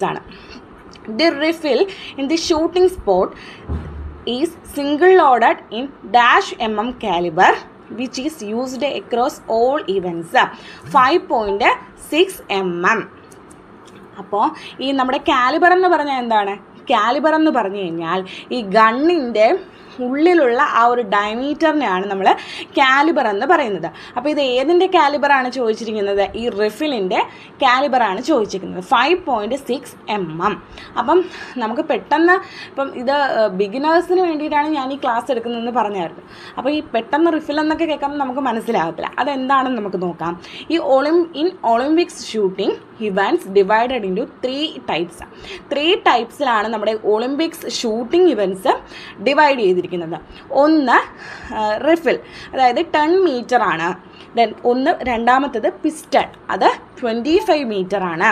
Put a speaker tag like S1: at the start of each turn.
S1: ആണ്. The rifle in the shooting sport is single loaded in -mm caliber which is used across all events. 5.6 mm. അപ്പോൾ ഈ നമ്മുടെ calibre എന്ന് പറഞ്ഞാൽ എന്താണ്? കാലിബർ എന്ന് പറഞ്ഞു കഴിഞ്ഞാൽ ഈ ഗണ്ണിൻ്റെ ഉള്ളിലുള്ള ആ ഒരു ഡയമീറ്ററിനെയാണ് നമ്മൾ കാലിബർ എന്ന് പറയുന്നത്. അപ്പോൾ ഇത് ഏതിൻ്റെ കാലിബറാണ് ചോദിച്ചിരിക്കുന്നത്? ഈ റിഫിലിൻ്റെ കാലിബറാണ് ചോദിച്ചിരിക്കുന്നത്. 5.6 mm. അപ്പം നമുക്ക് പെട്ടെന്ന് ഇപ്പം ഇത് ബിഗിനേഴ്സിന് വേണ്ടിയിട്ടാണ് ഞാൻ ഈ ക്ലാസ് എടുക്കുന്നതെന്ന് പറഞ്ഞായിരുന്നു. അപ്പോൾ ഈ പെട്ടെന്ന് റിഫിൽ എന്നൊക്കെ കേൾക്കുമ്പോൾ നമുക്ക് മനസ്സിലാകത്തില്ല. അതെന്താണെന്ന് നമുക്ക് നോക്കാം. ഈ Olympics shooting events divided into 3 types. 3 ടൈപ്സിലാണ് നമ്മുടെ ഒളിമ്പിക്സ് ഷൂട്ടിംഗ് ഇവൻറ്റ്സ് ഡിവൈഡ് ചെയ്തിരിക്കുന്നത്. ഒന്ന് റിഫിൽ, അതായത് 10 മീറ്റർ ആണ്. ദെൻ രണ്ടാമത്തേത് പിസ്റ്റൺ, അത് 25 മീറ്റർ ആണ്.